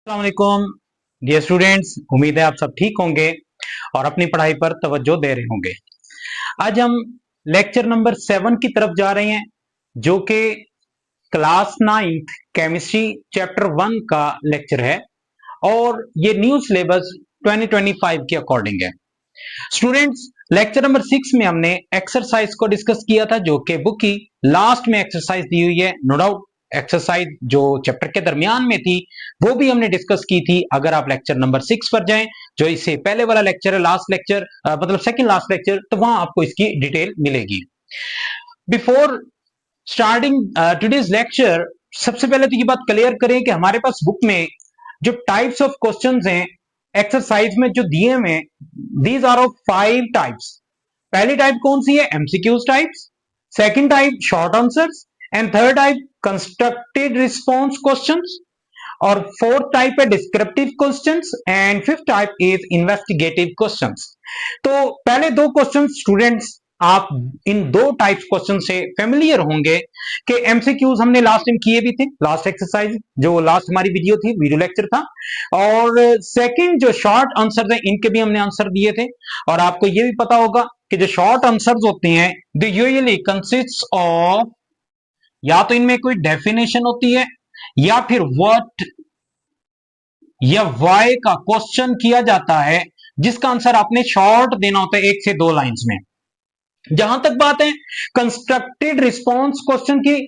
अस्सलाम वालेकुम dear students, उम्मीद है आप सब ठीक होंगे और अपनी पढ़ाई पर तवज्जो दे रहे होंगे। आज हम लेक्चर नंबर 7 की तरफ जा रहे हैं, जो कि क्लास 9th केमिस्ट्री चैप्टर 1 का लेक्चर है और ये न्यू सिलेबस 2025 के अकॉर्डिंग है। स्टूडेंट्स, लेक्चर नंबर 6 में हमने एक्सरसाइज को डिस्कस किया था, जो कि बुक की लास्ट में एक्सरसाइज दी हुई है। नो डाउट एक्सरसाइज जो चैप्टर के दरमियान में थी वो भी हमने डिस्कस की थी। अगर आप लेक्चर नंबर 6 पर जाएं, जो इससे पहले वाला लेक्चर है, लास्ट लेक्चर मतलब सेकंड लास्ट लेक्चर, तो वहां आपको इसकी डिटेल मिलेगी। बिफोर स्टार्टिंग टुडेज लेक्चर, सबसे पहले तो ये बात क्लियर करें कि हमारे पास बुक में जो टाइप्स ऑफ क्वेश्चंस हैं एक्सरसाइज में जो दिए हुए, दीज आर ऑफ 5 टाइप्स। पहली टाइप कौन सी है? MCQs types. Second type short answers and third type constructed response questions और फोर्थ टाइप है descriptive questions and fifth type is investigative questions. तो पहले दो क्वेश्चन स्टूडेंट्स, आप इन दो टाइप्स क्वेश्चन से फेमिलियर होंगे कि एमसीक्यूज हमने लास्ट टाइम किए भी थे, लास्ट एक्सरसाइज जो लास्ट हमारी वीडियो थी, वीडियो लेक्चर था। और सेकंड जो शॉर्ट आंसर्स हैं, इनके भी हमने आंसर दिए थे। और आपको ये भी पता होगा कि जो शॉर्ट आंसर्स होते हैं दे यूजुअली कंसिस्ट ऑफ, या तो इनमें कोई डेफिनेशन होती है या फिर व्हाट या वाई का क्वेश्चन किया जाता है, जिसका आंसर आपने शॉर्ट देना होता है 1 से 2 लाइंस में। जहां तक बात है कंस्ट्रक्टेड रिस्पॉन्स क्वेश्चन की,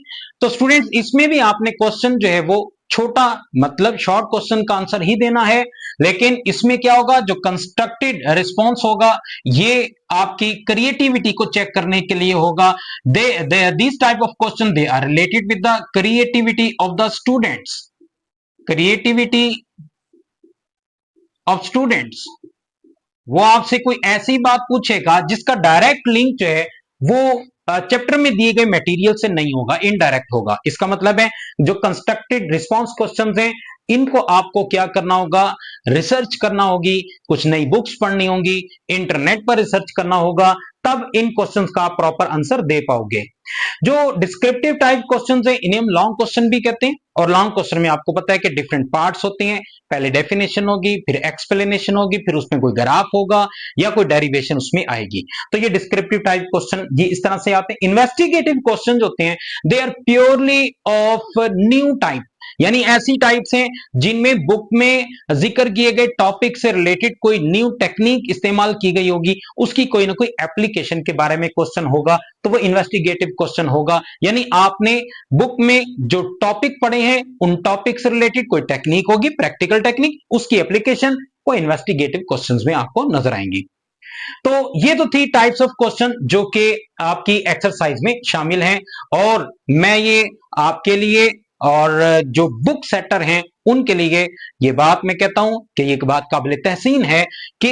तो स्टूडेंट्स इसमें भी आपने क्वेश्चन जो है वो छोटा, मतलब शॉर्ट क्वेश्चन का आंसर ही देना है। लेकिन इसमें क्या होगा, जो कंस्ट्रक्टेड रिस्पॉन्स होगा ये आपकी क्रिएटिविटी को चेक करने के लिए होगा। This type of question they are related with the creativity of the students, creativity of students. वो आपसे कोई ऐसी बात पूछेगा जिसका डायरेक्ट लिंक जो है वो चैप्टर में दिए गए मटेरियल से नहीं होगा, इनडायरेक्ट होगा। इसका मतलब है जो कंस्ट्रक्टेड रिस्पॉन्स क्वेश्चंस हैं, इनको आपको क्या करना होगा, रिसर्च करना होगी, कुछ नई बुक्स पढ़नी होंगी, इंटरनेट पर रिसर्च करना होगा, तब इन क्वेश्चंस का आप प्रॉपर आंसर दे पाओगे। जो डिस्क्रिप्टिव टाइप क्वेश्चंस हैं, इन्हें हम लॉन्ग क्वेश्चन भी कहते हैं। और लॉन्ग क्वेश्चन में आपको पता है कि डिफरेंट पार्ट्स होते हैं, पहले डेफिनेशन होगी, फिर एक्सप्लेनेशन होगी, फिर उसमें कोई ग्राफ होगा या कोई डेरिवेशन उसमें आएगी। तो ये डिस्क्रिप्टिव टाइप क्वेश्चन ये इस तरह से आते हैं। इन्वेस्टिगेटिव क्वेश्चन होते हैं, they are purely of new type, यानी ऐसी टाइप्स हैं जिनमें बुक में जिक्र किए गए टॉपिक से रिलेटेड कोई न्यू टेक्निक इस्तेमाल की गई होगी, उसकी कोई ना कोई एप्लीकेशन के बारे में क्वेश्चन होगा, तो वो इन्वेस्टिगेटिव क्वेश्चन होगा। यानी आपने बुक में जो टॉपिक पढ़े हैं उन टॉपिक से रिलेटेड कोई टेक्निक होगी, प्रैक्टिकल टेक्निक, उसकी एप्लीकेशन वो इन्वेस्टिगेटिव क्वेश्चंस में आपको नजर आएंगी। तो ये तो थी टाइप्स ऑफ क्वेश्चन जो कि आपकी एक्सरसाइज में शामिल हैं। और मैं ये आपके लिए और जो बुक सेटर हैं उनके लिए ये बात मैं कहता हूं कि ये बात काबिल तहसीन है कि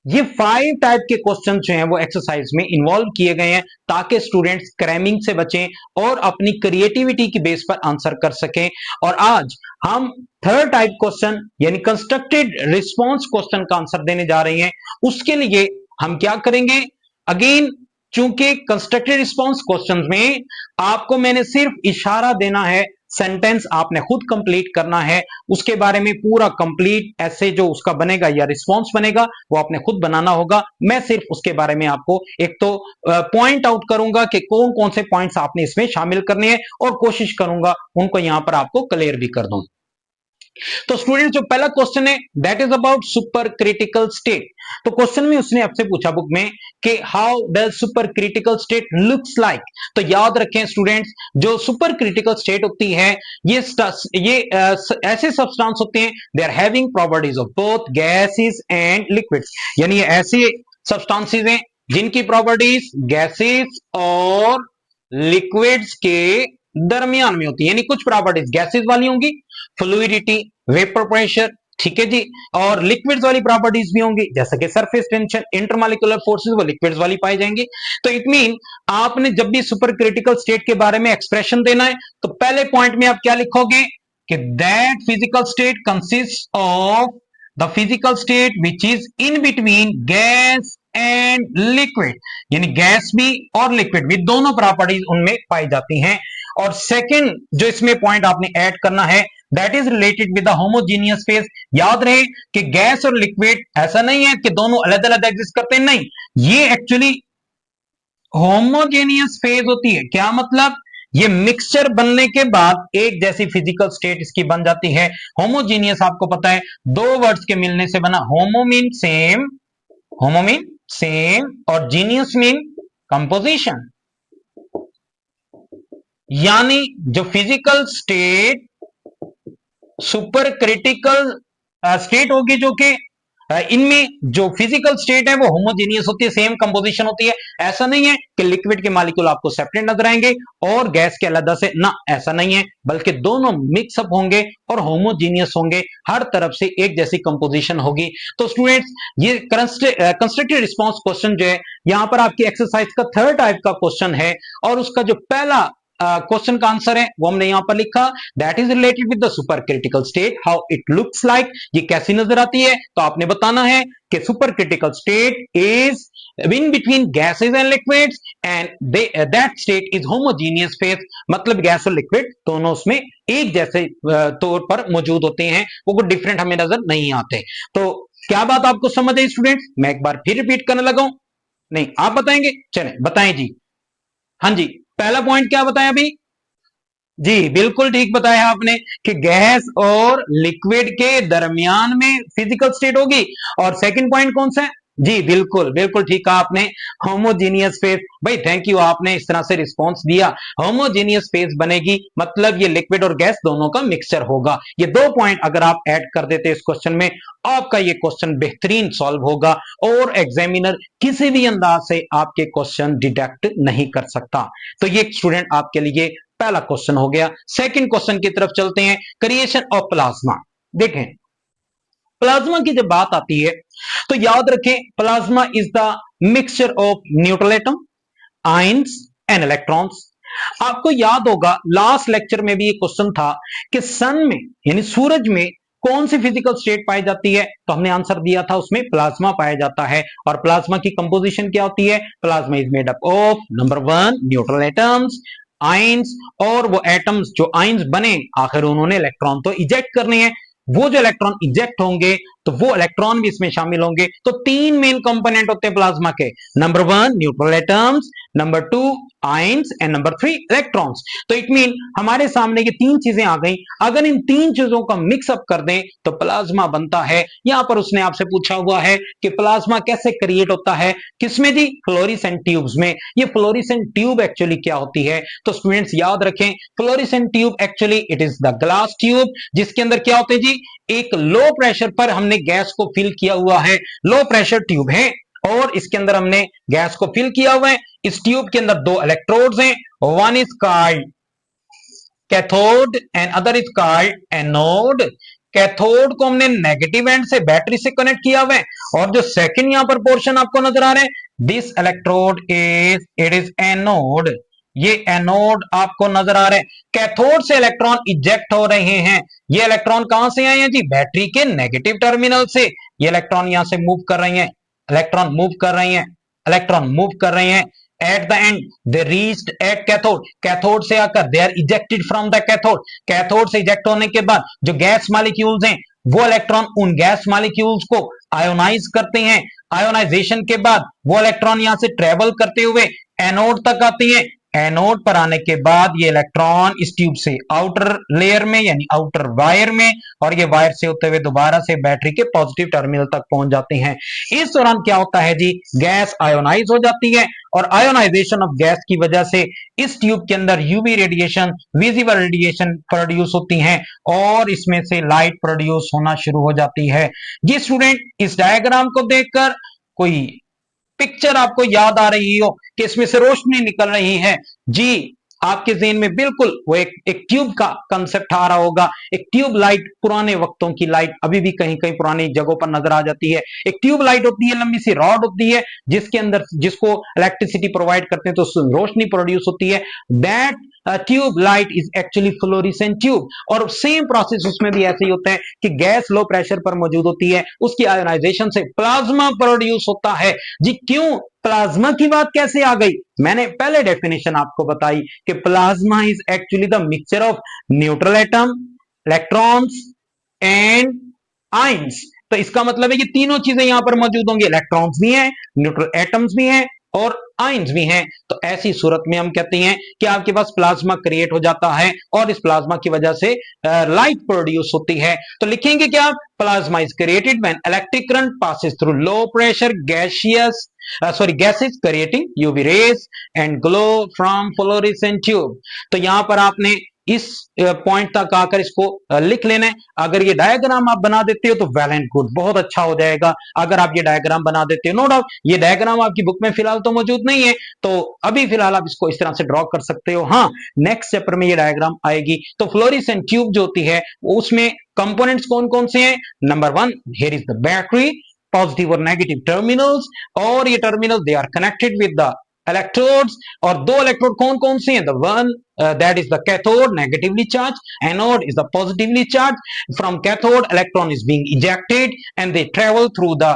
ये 5 टाइप के क्वेश्चन जो हैं वो एक्सरसाइज में इन्वॉल्व किए गए हैं, ताकि स्टूडेंट्स क्रैमिंग से बचें और अपनी क्रिएटिविटी की बेस पर आंसर कर सकें। और आज हम थर्ड टाइप क्वेश्चन यानी कंस्ट्रक्टेड रिस्पॉन्स क्वेश्चन का आंसर देने जा रहे हैं। उसके लिए हम क्या करेंगे, अगेन चूंकि कंस्ट्रक्टेड रिस्पॉन्स क्वेश्चंस में आपको मैंने सिर्फ इशारा देना है, सेंटेंस आपने खुद कंप्लीट करना है, उसके बारे में पूरा कंप्लीट ऐसे जो उसका बनेगा या रिस्पॉन्स बनेगा वो आपने खुद बनाना होगा। मैं सिर्फ उसके बारे में आपको एक तो पॉइंट आउट करूंगा कि कौन कौन से पॉइंट्स आपने इसमें शामिल करने हैं और कोशिश करूंगा उनको यहां पर आपको क्लियर भी कर दूं। तो स्टूडेंट जो पहला क्वेश्चन है that is about super critical state. तो क्वेश्चन में उसने आपसे पूछा बुक में कि how does super critical state looks like. तो याद रखें स्टूडेंट्स, जो सुपर क्रिटिकल स्टेट होती है ये ऐसे सब्सटेंस होते हैं, they are having properties of both gases and liquids. यानी ये ऐसे सब्सटेंसेस हैं जिनकी प्रॉपर्टीज गैसेस और लिक्विड्स के दरमियान में होती है। यानी कुछ प्रॉपर्टीज गैसेस वाली होंगी, फ्लूइडिटी, वेपर प्रेशर, ठीक है जी, और लिक्विड्स वाली प्रॉपर्टीज भी होंगी जैसे कि सरफेस टेंशन, इंटरमॉलिक्यूलर फोर्सेस, वो लिक्विड्स वाली पाई जाएंगी। तो इट मीन आपने जब भी सुपर क्रिटिकल स्टेट के बारे में एक्सप्रेशन देना है तो पहले पॉइंट में आप क्या लिखोगे कि that physical state consist of the physical state which is in between gas and liquid. यानी गैस भी और लिक्विड भी दोनों प्रॉपर्टीज उनमें पाई जाती हैं। और सेकंड जो इसमें पॉइंट आपने ऐड करना है that is related with the homogeneous phase. याद रहे कि गैस और लिक्विड ऐसा नहीं है कि दोनों अलग अलग एग्जिस्ट करते हैं, नहीं, ये एक्चुअली होमोजेनियस फेज होती है। क्या मतलब? ये मिक्सचर बनने के बाद एक जैसी फिजिकल स्टेट इसकी बन जाती है। होमोजीनियस आपको पता है दो वर्ड्स के मिलने से बना, homo mean same, homo mean same, और जीनियस मीन कंपोजिशन। यानी जो physical state super critical state होगी, जो कि इनमें जो फिजिकल स्टेट है वो होमोजेनियस होती है, सेम कंपोजिशन होती है। ऐसा नहीं है कि लिक्विड के मॉलिक्यूल आपको सेपरेट नजर आएंगे और गैस के अलग से, ना, ऐसा नहीं है, बल्कि दोनों मिक्सअप होंगे और होमोजेनियस होंगे, हर तरफ से एक जैसी कंपोजिशन होगी। तो स्टूडेंट्स, ये कंस्ट्रक्टिव रिस्पॉन्स क्वेश्चन जो है यहां पर आपकी एक्सरसाइज का थर्ड टाइप का क्वेश्चन है, और उसका जो पहला क्वेश्चन का आंसर है वो हमने यहां पर लिखा, that is related with the super critical state, how it looks like. ये कैसी नजर आती है? तो आपने बताना है कि super critical state is in between gases and liquids and that state is homogeneous phase। मतलब गैस और लिक्विड दोनों उसमें एक जैसे तौर पर मौजूद होते हैं, वो कोई डिफरेंट हमें नजर नहीं आते। तो क्या बात आपको समझ आई स्टूडेंट्स? मैं एक बार फिर रिपीट करने लगा हूं, नहीं आप बताएंगे? चलें बताएं जी। हाँ जी, पहला पॉइंट क्या बताया अभी? जी बिल्कुल ठीक बताया आपने कि गैस और लिक्विड के दरमियान में फिजिकल स्टेट होगी। और सेकंड पॉइंट कौन सा है? जी बिल्कुल बिल्कुल ठीक कहा आपने, होमोजीनियस फेज। भाई थैंक यू, आपने इस तरह से रिस्पांस दिया। होमोजीनियस फेज बनेगी मतलब ये लिक्विड और गैस दोनों का मिक्सचर होगा। ये दो पॉइंट अगर आप ऐड कर देते इस क्वेश्चन में, आपका ये क्वेश्चन बेहतरीन सॉल्व होगा और एग्जामिनर किसी भी अंदाज से आपके क्वेश्चन डिडक्ट नहीं कर सकता। तो ये स्टूडेंट आपके लिए पहला क्वेश्चन हो गया। सेकंड क्वेश्चन की तरफ चलते हैं, क्रिएशन ऑफ प्लाज्मा। देखें, प्लाज्मा की जब बात आती है तो याद रखें, plasma is the mixture of neutral atom, ions and electrons. आपको याद होगा लास्ट लेक्चर में भी ये क्वेश्चन था कि सन में यानी सूरज में कौन सी फिजिकल स्टेट पाई जाती है, तो हमने आंसर दिया था उसमें प्लाज्मा पाया जाता है। और प्लाज्मा की कंपोजिशन क्या होती है? Plasma is made up of number 1 neutral atoms, ions, और वो एटम्स जो आयंस बने आखिर उन्होंने इलेक्ट्रॉन तो इजेक्ट करने हैं, वो जो इलेक्ट्रॉन इजेक्ट होंगे तो वो इलेक्ट्रॉन भी इसमें शामिल होंगे। तो तीन मेन कंपोनेंट होते हैं प्लाज्मा के, number 1 neutral atoms, number 2 ions and number 3 electrons. तो इट मीन हमारे सामने ये तीन चीजें आ गई, अगर इन तीन चीजों का मिक्सअप कर दें तो प्लाज्मा बनता है। यहां पर उसने आपसे पूछा हुआ है कि प्लाज्मा कैसे क्रिएट होता है, किसमें जी? फ्लोरेसेंट ट्यूब्स में। ये फ्लोरेसेंट ट्यूब एक्चुअली क्या होती है? तो स्टूडेंट्स याद रखें, fluorescent tube actually it is the glass tube, जिसके अंदर क्या होते हैं जी? एक लो प्रेशर पर हमने गैस को फिल किया हुआ है, लो प्रेशर ट्यूब है और इसके अंदर हमने गैस को फिल किया हुआ है। इस ट्यूब के अंदर दो इलेक्ट्रोड्स हैं, one is called cathode and other is called anode. Cathode को हमने नेगेटिव एंड से बैटरी से कनेक्ट किया हुआ है, और जो सेकंड यहां पर पोर्शन आपको नजर आ रहा है, this electrode is it is anode. ये एनोड आपको नजर आ रहा है। कैथोड से इलेक्ट्रॉन इजेक्ट हो रहे हैं। ये इलेक्ट्रॉन कहां से आए हैं जी? बैटरी के नेगेटिव टर्मिनल से। ये इलेक्ट्रॉन यहां से मूव कर रहे हैं, इलेक्ट्रॉन मूव कर रहे हैं, इलेक्ट्रॉन मूव कर रहे हैं। At the end they reached at cathode, cathode से आकर they are ejected from the cathode. Cathode से इजेक्ट होने के बाद जो गैस मॉलिक्यूल्स हैं वो इलेक्ट्रॉन उन गैस मॉलिक्यूल्स को आयोनाइज करते हैं। आयोनाइजेशन के बाद वो इलेक्ट्रॉन यहां से ट्रेवल करते हुए एनोड तक आते हैं। एनोड पर आने के बाद ये इलेक्ट्रॉन इस ट्यूब से आउटर लेयर में यानी आउटर वायर में, और ये वायर से होते हुए दोबारा से बैटरी के पॉजिटिव टर्मिनल तक पहुंच जाते हैं। इस दौरान क्या होता है जी? गैस आयोनाइज हो जाती है, और आयोनाइजेशन ऑफ गैस की वजह से इस ट्यूब के अंदर UV radiation, visible radiation produce होती हैं, और इसमें से लाइट प्रोड्यूस होना शुरू हो जाती है। जी स्टूडेंट, इस डायग्राम को देखकर कोई पिक्चर आपको याद आ रही हो कि इसमें से रोशनी निकल रही है? जी, आपके ज़हन में बिल्कुल वो एक ट्यूब का कंसेप्ट आ रहा होगा। एक ट्यूब लाइट, पुराने वक्तों की लाइट अभी भी कहीं कहीं पुरानी जगहों पर नजर आ जाती है। एक ट्यूब लाइट होती है, लंबी सी रॉड होती है जिसके अंदर जिसको इलेक्ट्रिसिटी प्रोवाइड करते हैं तो रोशनी प्रोड्यूस होती है। That tube light is actually fluorescent tube. और सेम प्रोसेस उसमें भी ऐसे ही होता है कि गैस लो प्रेशर पर मौजूद होती है, उसकी आयोनाइजेशन से प्लाज्मा प्रोड्यूस होता है। जी क्यों प्लाज्मा की बात कैसे आ गई? मैंने पहले डेफिनेशन आपको बताई कि plasma is actually the mixture of neutral atom, electrons and ions. तो इसका मतलब है कि तीनों चीजें यहां पर मौजूद होंगी, इलेक्ट्रॉन्स भी हैं, न्यूट्रल एटम्स भी हैं और आयंस भी हैं। तो ऐसी सूरत में हम कहते हैं कि आपके पास प्लाज्मा क्रिएट हो जाता है और इस प्लाज्मा की वजह से लाइट प्रोड्यूस होती है। तो लिखेंगे क्या, plasma is created when electric current passes through low pressure gaseous gases creating UV rays and glow from fluorescent tube। तो यहां पर आपने इस पॉइंट तक आकर इसको लिख लेना है। अगर ये डायग्राम आप बना देते हो तो वेल एंड गुड, बहुत अच्छा हो जाएगा। अगर आप ये डायग्राम बना देते हो, नो डाउट ये डायग्राम आपकी बुक में फिलहाल तो मौजूद नहीं है, तो अभी फिलहाल आप इसको इस तरह से ड्रॉ कर सकते हो। हाँ, नेक्स्ट चैप्टर में ये डायग्राम आएगी। तो फ्लोरेसेंट ट्यूब जो होती है उसमें कंपोनेंट्स कौन कौन से हैं। Number 1, here is the battery, positive और नेगेटिव टर्मिनल्स, और ये terminal they are connected with the electrodes. और दो इलेक्ट्रोड कौन कौन से हैं, the one that is the cathode negatively charged, anode is the positively charged। from cathode electron is being ejected and they travel through the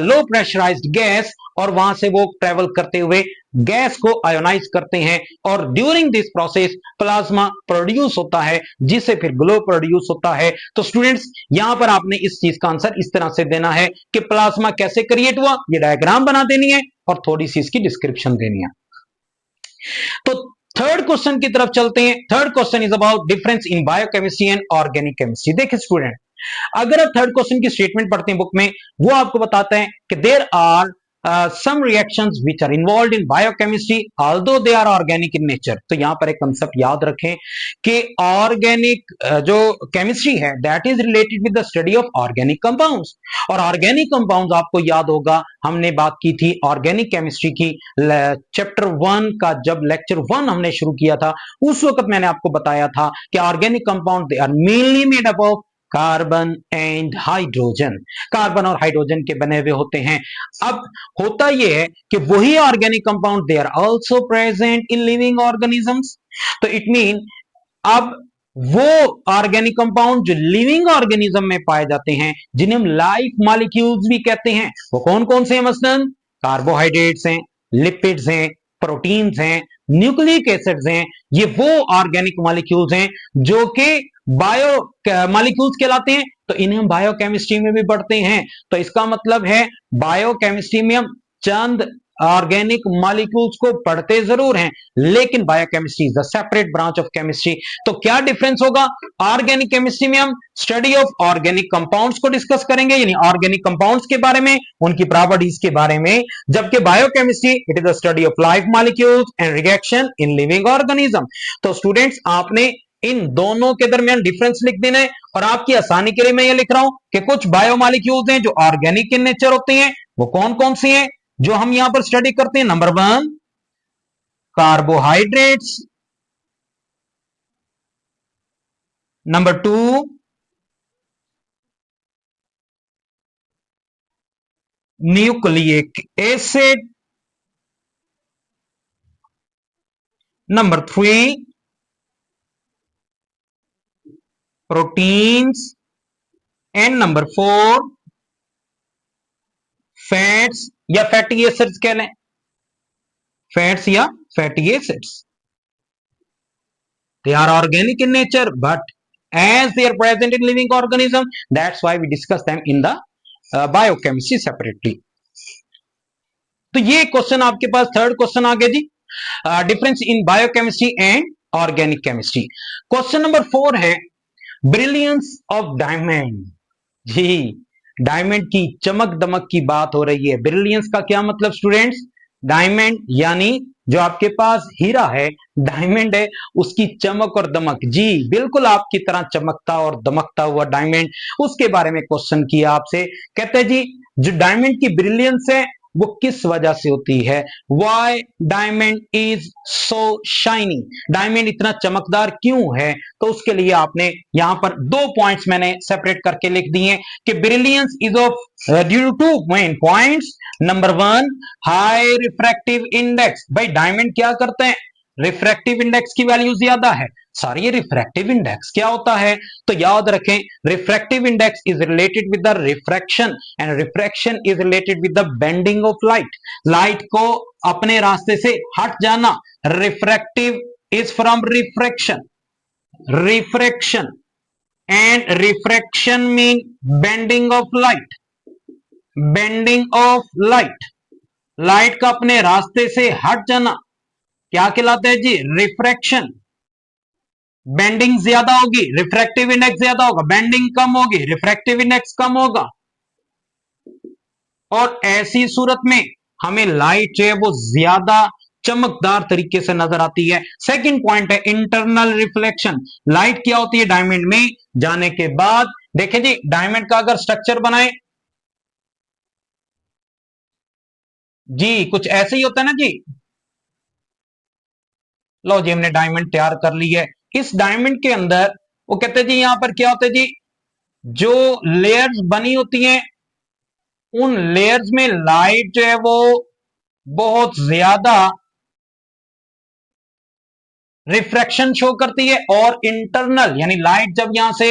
low pressurized gas, और वहां से वो ट्रेवल करते हुए गैस को आयोनाइज करते हैं और during this process plasma produce होता है जिससे फिर ग्लो प्रोड्यूस होता है। तो स्टूडेंट्स यहां पर आपने इस चीज का आंसर इस तरह से देना है कि प्लाज्मा कैसे क्रिएट हुआ, ये डायग्राम बना देनी है और थोड़ी सी इसकी डिस्क्रिप्शन देनी है। तो थर्ड क्वेश्चन की तरफ चलते हैं। Third question is about difference in biochemistry and organic chemistry. देखिए स्टूडेंट, अगर आप थर्ड क्वेश्चन की स्टेटमेंट पढ़ते हैं बुक में, वो आपको बताते हैं कि there are some reactions which are involved in biochemistry although they are organic in nature। तो यहां पर एक कंसेप्ट याद रखें कि ऑर्गेनिक जो केमिस्ट्री है that is related with the study of organic compounds. और ऑर्गेनिक कंपाउंड्स आपको याद होगा हमने बात की थी ऑर्गेनिक केमिस्ट्री की चैप्टर 1 का, जब लेक्चर 1 हमने शुरू किया था उस वक्त मैंने आपको बताया था कि organic compound they are mainly made up of carbon and hydrogen. Carbon और हाइड्रोजन के बने हुए होते हैं। अब होता यह है कि वही organic compound they are also present in living organisms. तो इट मीन अब वो ऑर्गेनिक कंपाउंड जो लिविंग ऑर्गेनिज्म में पाए जाते हैं जिन्हें हम लाइफ मॉलिक्यूल्स भी कहते हैं, वो कौन कौन से हैं, मसलन कार्बोहाइड्रेट्स हैं, लिपिड्स हैं, प्रोटीन्स हैं, न्यूक्लिक एसिड्स हैं। ये वो ऑर्गेनिक मॉलिक्यूल्स हैं जो कि बायो मॉलिक्यूल्स कहलाते हैं। तो इन्हें हम बायोकेमिस्ट्री में भी पढ़ते हैं। तो इसका मतलब है बायोकेमिस्ट्री में हम चंद ऑर्गेनिक मॉलिक्यूल्स को पढ़ते जरूर हैं, लेकिन biochemistry is the separate branch of chemistry. तो क्या डिफरेंस होगा, ऑर्गेनिक केमिस्ट्री में हम स्टडी ऑफ ऑर्गेनिक कंपाउंड्स को डिस्कस करेंगे, यानी ऑर्गेनिक कंपाउंड्स के बारे में, उनकी प्रॉपर्टीज के बारे में, जबकि biochemistry it is the study of life molecules and reaction in living organism. तो स्टूडेंट्स आपने इन दोनों के दरमियान डिफरेंस लिख देना है। और आपकी आसानी के लिए मैं ये लिख रहा हूं कि कुछ बायोमॉलिक्यूल्स हैं जो ऑर्गेनिक इन नेचर होते हैं, वो कौन कौन सी हैं जो हम यहां पर स्टडी करते हैं। Number 1 carbohydrates, number 2 nucleic acid, number 3 proteins, and number 4 fats या फैटी एसिड्स कह लें, फैट्स या fatty acids. They are organic in nature but as they are present in living organism, that's why we discuss them in the biochemistry separately। तो ये question आपके पास third question आ गया जी, difference in biochemistry and organic chemistry. Question number 4 है brilliance of diamond. जी, diamond की चमक दमक की बात हो रही है। ब्रिलियंस का क्या मतलब स्टूडेंट्स, डायमंड यानी जो आपके पास हीरा है, डायमंड है, उसकी चमक और दमक। जी बिल्कुल आपकी तरह चमकता और दमकता हुआ डायमंड, उसके बारे में क्वेश्चन किया आपसे। कहते हैं जी जो डायमंड की ब्रिलियंस है वो किस वजह से होती है, why diamond is so shiny, diamond इतना चमकदार क्यों है। तो उसके लिए आपने यहां पर 2 पॉइंट्स मैंने सेपरेट करके लिख दिए कि brilliance is of due to 2 main points. Number 1 high refractive index. भाई डायमंड क्या करते हैं, रिफ्रैक्टिव इंडेक्स की वैल्यू ज्यादा है। सर ये रिफ्रैक्टिव इंडेक्स क्या होता है, तो याद रखें refractive index is related with the refraction and refraction is related with the bending of light. Light को अपने रास्ते से हट जाना, refractive is from refraction, refraction and refraction mean bending of light, bending of light, light का अपने रास्ते से हट जाना क्या कहलाता है जी? रिफ्रैक्शन। बेंडिंग ज्यादा होगी, रिफ्रैक्टिव इंडेक्स ज्यादा होगा, बेंडिंग कम होगी, रिफ्रैक्टिव इंडेक्स कम होगा। और ऐसी सूरत में हमें लाइट जो है वो ज्यादा चमकदार तरीके से नजर आती है। सेकंड पॉइंट है इंटरनल रिफ्लेक्शन। लाइट क्या होती है? डायमंड में जाने के बाद देखिए जी, डायमंड का अगर स्ट्रक्चर बनाए जी, कुछ ऐसे ही होता है ना जी। लो जी, हमने डायमंड तैयार कर ली है। इस डायमंड के अंदर वो कहते हैं जी, यहां पर क्या होता है जी, जो लेयर्स बनी होती हैं उन लेयर्स में लाइट जो है वो बहुत ज्यादा रिफ्रैक्शन शो करती है। और इंटरनल यानी लाइट जब यहां से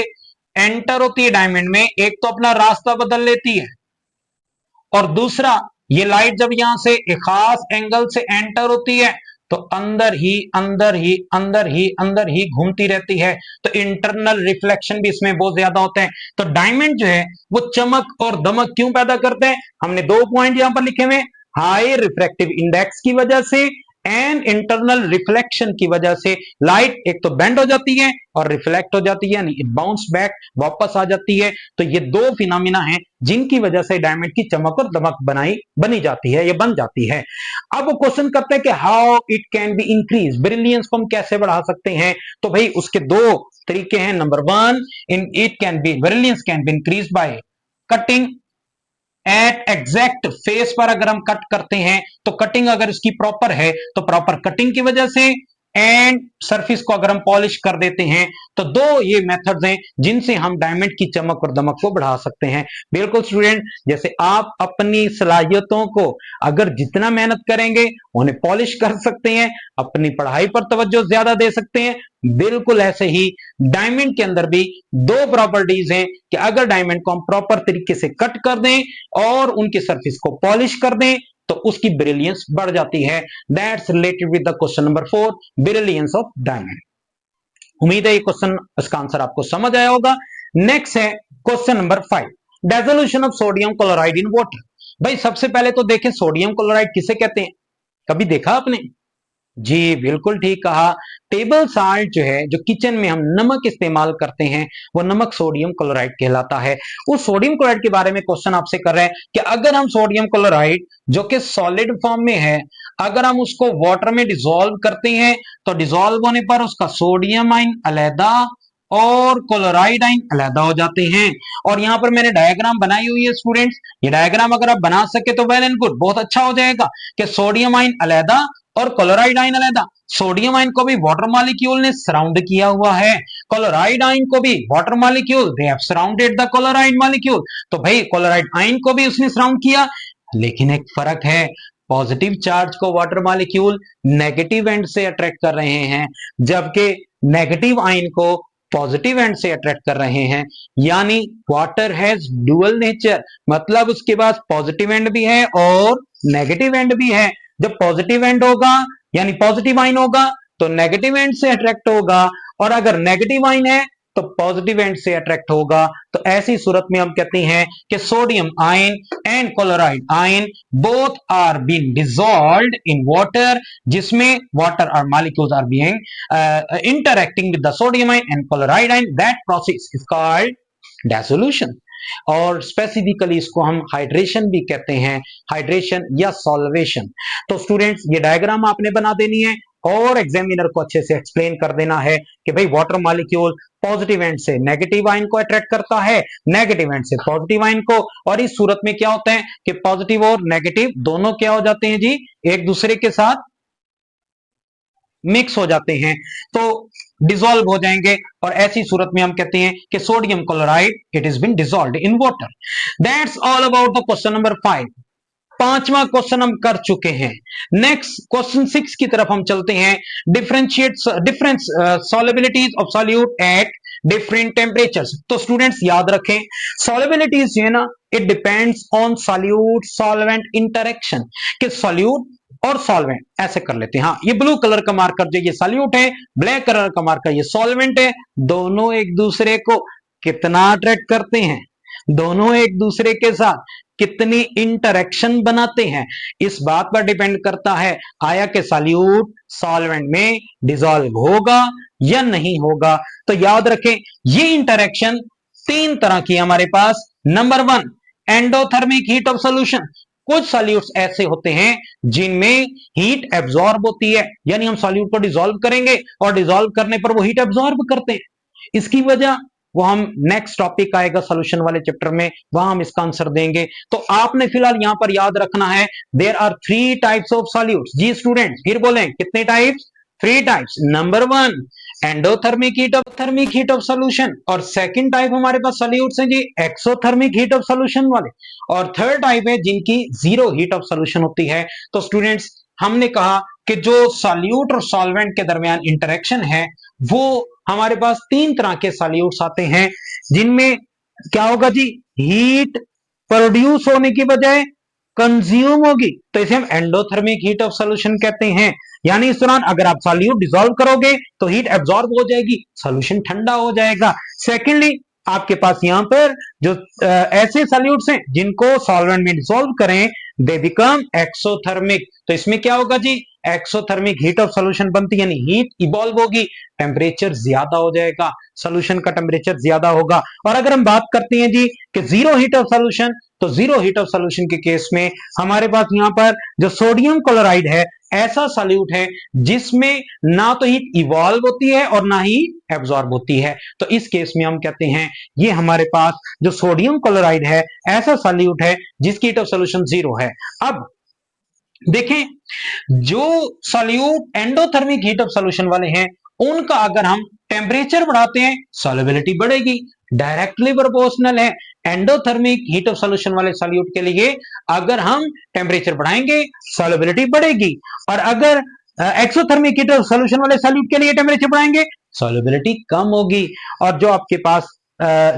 एंटर होती है डायमंड में, एक तो अपना रास्ता बदल लेती है, और दूसरा ये लाइट जब यहां से एक खास एंगल से एंटर होती है तो अंदर ही अंदर ही अंदर ही अंदर ही घूमती रहती है। तो इंटरनल रिफ्लेक्शन भी इसमें बहुत ज्यादा होते हैं। तो डायमंड जो है वो चमक और दमक क्यों पैदा करते हैं? हमने दो पॉइंट यहां पर लिखे हुए, हाई रिफ्रैक्टिव इंडेक्स की वजह से एंड इंटरनल रिफ्लेक्शन की वजह से। लाइट एक तो बेंड हो जाती है और रिफ्लेक्ट हो जाती है, यानी बाउंस बैक, वापस आ जाती है। तो ये दो फिनोमिना हैं जिनकी वजह से डायमंड की चमक और दमक बनी जाती है, ये बन जाती है। अब वो क्वेश्चन करते हैं कि how it can be increase, brilliance को हम कैसे बढ़ा सकते हैं? तो भाई उसके दो तरीके हैं। Number one, in it can be brilliance can be increase by cutting at exact face पर। अगर हम कट करते हैं तो कटिंग अगर इसकी प्रॉपर है तो प्रॉपर कटिंग की वजह से, एंड सरफेस को अगर हम पॉलिश कर देते हैं, तो दो ये मेथड्स हैं जिनसे हम डायमंड की चमक और दमक को बढ़ा सकते हैं। बिल्कुल स्टूडेंट, जैसे आप अपनी सलाहियतों को अगर जितना मेहनत करेंगे उन्हें पॉलिश कर सकते हैं, अपनी पढ़ाई पर तवज्जो ज्यादा दे सकते हैं, बिल्कुल ऐसे ही डायमंड के अंदर भी दो प्रॉपर्टीज हैं कि अगर डायमंड को हम प्रॉपर तरीके से कट कर दें और उनकी सरफेस को पॉलिश कर दें तो उसकी ब्रिलियंस बढ़ जाती है। That's related with the question number 4, brilliance of diamond. उम्मीद है ये क्वेश्चन, इसका आंसर आपको समझ आया होगा। नेक्स्ट है question number 5, dissolution of sodium chloride in water. भाई सबसे पहले तो देखें सोडियम क्लोराइड किसे कहते हैं, कभी देखा आपने? जी बिल्कुल ठीक कहा। टेबल साल्ट जो है, जो किचन में हम नमक इस्तेमाल करते हैं, वो नमक सोडियम क्लोराइड कहलाता है। उस सोडियम क्लोराइड के बारे में क्वेश्चन आपसे कर रहे हैं कि अगर हम सोडियम क्लोराइड जो कि सॉलिड फॉर्म में है, अगर हम उसको वाटर में डिसॉल्व करते हैं तो डिसॉल्व होने पर उसका सोडियम आयन अलैदा और क्लोराइड आयन अलैदा हो जाते हैं। और यहां पर मैंने डायग्राम बनाई हुई है स्टूडेंट्स, ये डायग्राम अगर आप बना सके तो वेल एंड गुड, बहुत अच्छा हो जाएगा कि सोडियम आयन अलैदा और क्लोराइड आयन अलैदा। सोडियम आयन को भी वाटर मॉलिक्यूल ने सराउंड किया हुआ है, क्लोराइड आयन को भी water molecule they have surrounded the chloride molecule. तो भाई क्लोराइड आयन को भी उसने सराउंड किया, लेकिन एक फर्क है, पॉजिटिव चार्ज को वाटर मॉलिक्यूल नेगेटिव एंड से अट्रैक्ट कर रहे हैं, जबकि नेगेटिव आयन को पॉजिटिव एंड से अट्रैक्ट कर रहे हैं। यानी वाटर हैज डुअल नेचर, मतलब उसके पास पॉजिटिव एंड भी है और नेगेटिव एंड भी है। जब पॉजिटिव एंड होगा यानी पॉजिटिव आइन होगा तो नेगेटिव एंड से अट्रैक्ट होगा, और अगर नेगेटिव आइन है तो पॉजिटिव एंड से अट्रैक्ट होगा। तो ऐसी सूरत में हम कहते हैं कि sodium ion and chloride ion both are being dissolved in water, जिसमें वाटर और molecules are being interacting with the sodium ion and chloride ion. That process is called dissolution, और स्पेसिफिकली इसको हम हाइड्रेशन भी कहते हैं, हाइड्रेशन या solvation. तो स्टूडेंट्स ये डायग्राम आपने बना देनी है और एग्जामिनर को अच्छे से एक्सप्लेन कर देना है कि भाई वाटर मॉलिक्यूल पॉजिटिव एंड से नेगेटिव आयन को अट्रैक्ट करता है, नेगेटिव एंड से पॉजिटिव आयन को, और इस सूरत में क्या होता है कि पॉजिटिव और नेगेटिव दोनों क्या हो जाते हैं जी, एक दूसरे के साथ मिक्स हो जाते हैं, तो डिसॉल्व हो जाएंगे। और ऐसी सूरत में हम कहते हैं कि sodium chloride it is been dissolved in water. That's all about the question number 5। पांचवा क्वेश्चन हम कर चुके हैं। नेक्स्ट क्वेश्चन 6 की तरफ हम चलते हैं। Differentiate difference solubilities of solute at different temperatures. तो स्टूडेंट्स याद रखें, सॉल्युबिलिटीज जो है ना, it depends on solute solvent interaction, कि सॉल्यूट और सॉल्वेंट ऐसे कर लेते हैं। हाँ, ये ब्लू कलर का मार्कर जो ये सॉल्यूट है, ब्लैक कलर का मार्कर ये सॉल्वेंट है, दोनों एक दूसरे को कितना अट्रैक्ट करते हैं, दोनों एक दूसरे के साथ कितनी इंटरेक्शन बनाते हैं, इस बात पर डिपेंड करता है आया कि सॉल्यूट सॉल्वेंट में डिसॉल्व होगा या नहीं होगा। तो याद रखें ये इंटरेक्शन तीन तरह की हमारे पास। Number one, endothermic heat of solution. कुछ सॉल्यूट्स ऐसे होते हैं जिनमें हीट एब्जॉर्ब होती है, यानी हम सॉल्यूट को डिसॉल्व करेंगे और डिसॉल्व करने पर वो हीट एब्जॉर्ब करते हैं। इसकी वजह वो हम नेक्स्ट टॉपिक आएगा सॉल्यूशन वाले चैप्टर में, वहां हम इसका आंसर देंगे। तो आपने फिलहाल यहां पर याद रखना है there are three types of solutes. जी स्टूडेंट्स फिर बोलें कितने types, three types. Number one endothermic heat of solution, और सेकंड टाइप हमारे पास सॉल्यूट्स हैं जी एक्सोथर्मिक हीट ऑफ सॉल्यूशन वाले, और थर्ड टाइप है जिनकी जीरो हीट ऑफ सॉल्यूशन होती है। तो स्टूडेंट्स हमने कहा कि जो सॉल्यूट और सॉल्वेंट के दरमियान इंटरेक्शन है वो हमारे पास तीन तरह के सॉल्यूट्स आते हैं, जिनमें क्या होगा जी, हीट प्रोड्यूस होने की बजाय कंज्यूम होगी, तो इसे हम एंडोथर्मिक हीट ऑफ सॉल्यूशन कहते हैं। यानी इस दौरान अगर आप सॉल्यूट डिसॉल्व करोगे तो हीट एब्जॉर्ब हो जाएगी, सॉल्यूशन ठंडा हो जाएगा। सेकेंडली आपके पास यहां पर जो ऐसे सॉल्यूट्स हैं जिनको सॉल्वेंट में डिसॉल्व करें दे बिकम एक्सोथर्मिक, तो इसमें क्या होगा जी, एक्सोथर्मिक हीट ऑफ सॉल्यूशन बनती है, यानी हीट इवॉल्व होगी, टेम्परेचर ज्यादा हो जाएगा, सॉल्यूशन का टेम्परेचर ज्यादा होगा। और अगर हम बात करते हैं जी कि जीरो हीट ऑफ सॉल्यूशन, तो जीरो हीट ऑफ सॉल्यूशन के केस में हमारे पास यहां पर जो सोडियम क्लोराइड है ऐसा सॉल्यूट है जिसमें ना तो हीट इवॉल्व होती है और ना ही एब्जॉर्ब होती है, तो इस केस में हम कहते हैं ये हमारे पास जो सोडियम क्लोराइड है ऐसा सॉल्यूट है जिसकी हीट ऑफ सॉल्यूशन जीरो है। अब देखें जो solute endothermic heat of solution वाले हैं उनका अगर हम टेम्परेचर बढ़ाते हैं सॉल्युबिलिटी बढ़ेगी, डायरेक्टली प्रोपोर्शनल है। एंडोथर्मिक हीट ऑफ सॉल्यूशन वाले सॉल्यूट के लिए अगर हम टेम्परेचर बढ़ाएंगे सॉल्युबिलिटी बढ़ेगी, और अगर एक्सोथर्मिक हीट ऑफ सॉल्यूशन वाले सॉल्यूट के लिए टेम्परेचर बढ़ाएंगे सॉल्युबिलिटी कम होगी। और जो आपके पास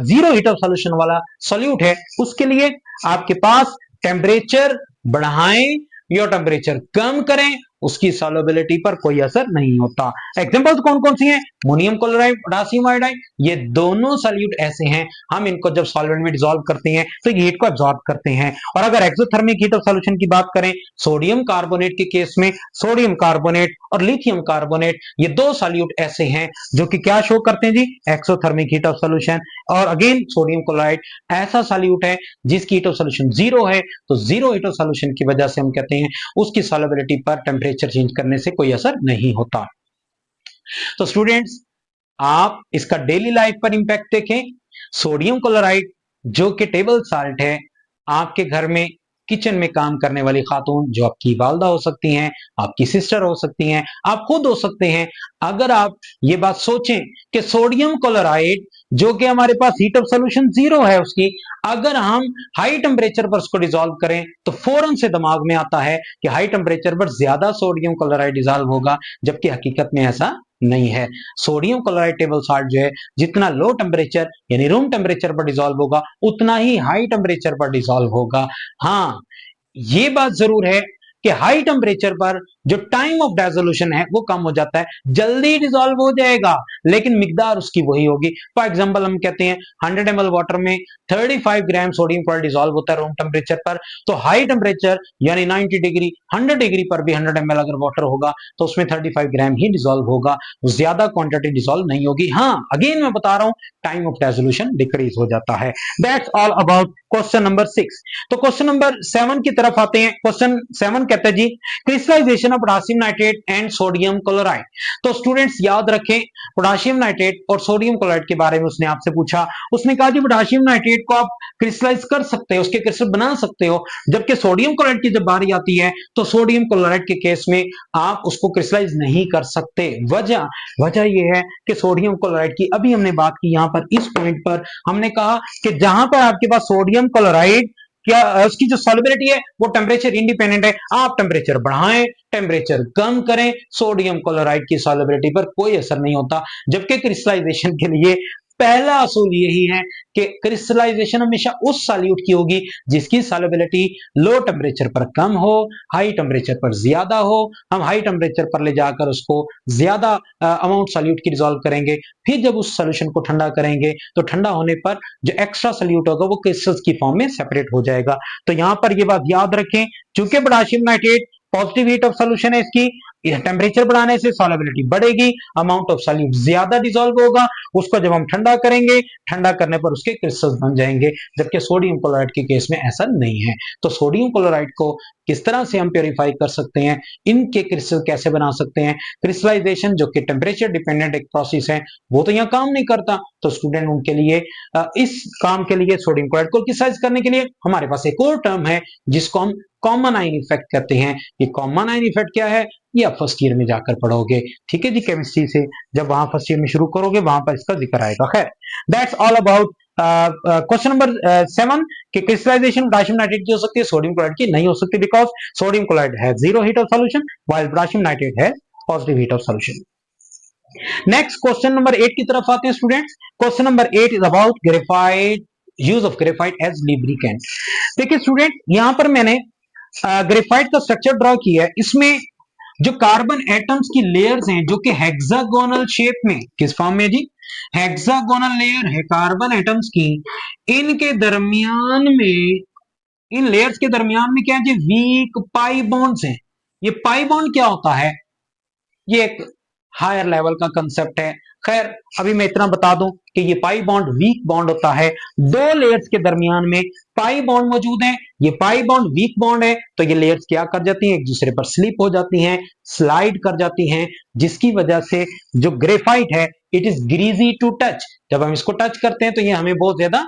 जीरो हीट ऑफ सॉल्यूशन वाला सॉल्यूट है उसके लिए आपके पास टेम्परेचर बढ़ाएं या टेम्परेचर कम करें उसकी सॉल्युबिलिटी पर कोई असर नहीं होता। एग्जांपल्स कौन कौन सी हैं, अमोनियम क्लोराइड, पोटेशियम आयोडाइड, ये दोनों सॉल्यूट ऐसे हैं हम इनको जब सॉल्वेंट में डिसॉल्व करते हैं तो ये हीट को एब्जॉर्ब करते हैं। और अगर एक्सोथर्मिक हीट ऑफ सॉल्यूशन की बात करें सोडियम कार्बोनेट के केस में सोडियम कार्बोनेट और लिथियम कार्बोनेट ये दो सॉल्यूट ऐसे हैं जो कि क्या शो करते हैं जी, एक्सोथर्मिक हीट ऑफ सॉल्यूशन। और अगेन सोडियम क्लोराइड ऐसा सॉल्यूट है जिसकी हीट ऑफ सॉल्यूशन जीरो है, तो जीरो हीट ऑफ सॉल्यूशन की वजह से हम कहते हैं उसकी सॉल्युबिलिटी पर टेम्परेचर चेंज करने से कोई असर नहीं होता। तो स्टूडेंट्स आप इसका डेली लाइफ पर इंपैक्ट देखें, सोडियम क्लोराइड जो कि टेबल साल्ट है, आपके घर में किचन में काम करने वाली खातून जो आपकी वालदा हो सकती हैं, आपकी सिस्टर हो सकती हैं, आप खुद हो सकते हैं, अगर आप ये बात सोचें कि सोडियम क्लोराइड जो कि हमारे पास हीट ऑफ सॉल्यूशन जीरो है उसकी, अगर हम हाई टेम्परेचर पर उसको डिसॉल्व करें तो फौरन से दिमाग में आता है कि हाई टेम्परेचर पर ज्यादा सोडियम क्लोराइड डिसॉल्व होगा, जबकि हकीकत में ऐसा नहीं है। सोडियम क्लोराइड टेबल साल्ट जो है जितना लो टेम्परेचर यानी रूम टेम्परेचर पर डिसॉल्व होगा उतना ही हाई टेम्परेचर पर डिसॉल्व होगा। हाँ ये बात जरूर है कि हाई टेम्परेचर पर जो टाइम ऑफ डिसोल्यूशन है वो कम हो जाता है, जल्दी डिसॉल्व हो जाएगा लेकिन मिकदार उसकी वही होगी। फॉर एग्जांपल हम कहते हैं 100 ml वाटर में 35 ग्राम सोडियम क्लोराइड डिसॉल्व होता है रूम टेम्परेचर पर, तो हाई टेम्परेचर यानी 90 डिग्री 100 डिग्री पर भी 100 ml अगर वाटर होगा तो उसमें 35 ग्राम ही डिसॉल्व होगा, ज्यादा क्वांटिटी डिसॉल्व नहीं होगी। हाँ अगेन मैं बता रहा हूं टाइम ऑफ डिसोल्यूशन डिक्रीज हो जाता है। That's all about question number 6। तो क्वेश्चन नंबर 7 की तरफ आते हैं। क्वेश्चन 7 कहता है जी crystallisation of potassium nitrate and sodium chloride. तो स्टूडेंट्स याद रखें पोटेशियम नाइट्रेट और सोडियम क्लोराइड के बारे में उसने आपसे पूछा। उसने कहा जी पोटेशियम नाइट्रेट को आप क्रिस्टलाइज कर सकते हो, उसके क्रिस्टल बना सकते हो, जबकि सोडियम क्लोराइड की जब बारी आती है तो सोडियम क्लोराइड के केस में आप उसको क्रिस्टलाइज नहीं कर सकते। वजह यह है कि सोडियम क्लोराइड की अभी हमने बात की, यहां पर इस पॉइंट पर हमने कहा कि जहां पर आपके पास सोडियम क्लोराइड क्या उसकी जो सॉल्युबिलिटी है वो टेम्परेचर इंडिपेंडेंट है, आप टेम्परेचर बढ़ाएं टेम्परेचर कम करें सोडियम क्लोराइड की सॉल्युबिलिटी पर कोई असर नहीं होता, जबकि क्रिस्टलाइजेशन के लिए पहला असूल यही है कि क्रिस्टलाइजेशन हमेशा उस सॉल्यूट की होगी जिसकी सॉल्युबिलिटी लो टेम्परेचर पर कम हो, हाई टेम्परेचर पर ज्यादा हो। हम हाई टेम्परेचर पर ले जाकर उसको ज्यादा अमाउंट सॉल्यूट की डिसॉल्व करेंगे, फिर जब उस सॉल्यूशन को ठंडा करेंगे तो ठंडा होने पर जो एक्स्ट्रा सॉल्यूट होगा वो क्रिस्टल्स की फॉर्म में सेपरेट हो जाएगा। तो यहां पर ये बात याद रखें, चूंकि potassium nitrate positive heat of solution है, इसकी टेम्परेचर बढ़ाने से सॉल्युबिलिटी बढ़ेगी, अमाउंट ऑफ सॉल्यूट ज्यादा डिसॉल्व होगा, उसको जब हम ठंडा करेंगे, ठंडा करने पर उसके क्रिस्टल्स बन जाएंगे, जबकि सोडियम क्लोराइड के केस में ऐसा नहीं है। तो सोडियम क्लोराइड को किस तरह से हम प्योरीफाई कर सकते हैं, इनके क्रिस्टल कैसे बना सकते हैं, क्रिस्टलाइजेशन जो कि टेम्परेचर डिपेंडेंट एक प्रोसेस है वो तो यहाँ काम नहीं करता। तो स्टूडेंट उनके लिए इस काम के लिए सोडियम क्लोराइड को क्रिस्टलाइज करने के लिए हमारे पास एक और टर्म है जिसको हम कॉमन आयन इफेक्ट कहते हैं। ये कॉमन आयन इफेक्ट क्या है, ये आप फर्स्ट ईयर में जाकर पढ़ोगे, ठीक है जी, केमिस्ट्री से जब वहां फर्स्ट ईयर में शुरू करोगे वहां पर इसका जिक्र आएगा। खैर, that's all about question number 7 कि क्रिस्टलाइजेशन पोटेशियम नाइट्रेट की हो सकती है, सोडियम क्लोराइड की नहीं हो सकती, बिकॉज सोडियम क्लोराइड है zero heat of solution while potassium nitrate है positive heat of solution. Next question number 8 की तरफ आते हैं students. Question number 8 is about graphite, use of graphite as lubricant. देखिए स्टूडेंट, यहां पर मैंने ग्रेफाइट का स्ट्रक्चर ड्रॉ किया है। इसमें जो कार्बन एटम्स की लेयर्स हैं जो कि हेक्सागोनल शेप में, किस फॉर्म में जी, हेक्सागोनल लेयर है कार्बन एटम्स की, इनके दरमियान में, इन लेयर्स के दरमियान में क्या है जी, वीक पाई बॉन्ड्स हैं। ये पाई बॉन्ड क्या होता है, ये एक हायर लेवल का कंसेप्ट है। खैर, अभी मैं इतना बता दूं कि ये पाई बॉन्ड वीक बॉन्ड होता है, दो लेयर्स के दरमियान में पाई बॉन्ड मौजूद है। ये पाई बॉन्ड वीक बॉन्ड है तो ये लेयर्स क्या कर जाती हैं, एक दूसरे पर स्लिप हो जाती हैं, स्लाइड कर जाती हैं, जिसकी वजह से जो ग्रेफाइट है it is greasy to touch. जब हम इसको टच करते हैं तो ये हमें बहुत ज्यादा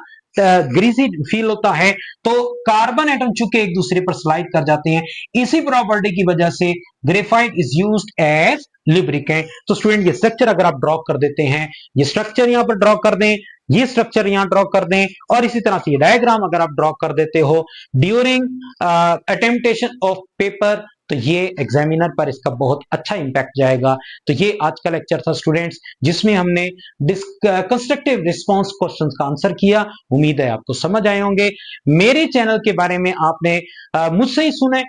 ग्रीसी फील होता है। तो कार्बन एटम चूंकि एक दूसरे पर स्लाइड कर जाते हैं, इसी प्रॉपर्टी की वजह से graphite is used as lubricant. तो स्टूडेंट, ये स्ट्रक्चर अगर आप ड्रॉ कर देते हैं, ये स्ट्रक्चर यहां पर ड्रॉ कर दें, ये स्ट्रक्चर यहां ड्रॉ कर दें, और इसी तरह से ये डायग्राम अगर आप ड्रॉ कर देते हो ड्यूरिंग अटेम्प्टेशन ऑफ पेपर, तो ये एग्जामिनर पर इसका बहुत अच्छा इंपैक्ट जाएगा। तो ये आज का लेक्चर था स्टूडेंट्स, जिसमें हमने कंस्ट्रक्टिव रिस्पांस क्वेश्चंस का आंसर किया। उम्मीद है आपको समझ आए होंगे। मेरे चैनल के बारे में आपने मुझसे ही सुने,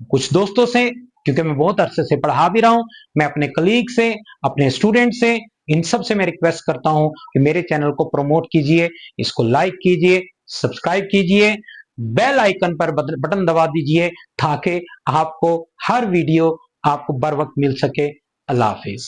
कुछ दोस्तों से, क्योंकि मैं बहुत अरसे से पढ़ा भी रहा हूं, मैं अपने कलीग से, अपने स्टूडेंट से, इन सब से मैं रिक्वेस्ट करता हूं कि मेरे चैनल को प्रमोट कीजिए, इसको लाइक कीजिए, सब्सक्राइब कीजिए, बेल आइकन पर बटन दबा दीजिए ताकि आपको हर वीडियो आपको बर वक्त मिल सके। अल्लाह हाफिज।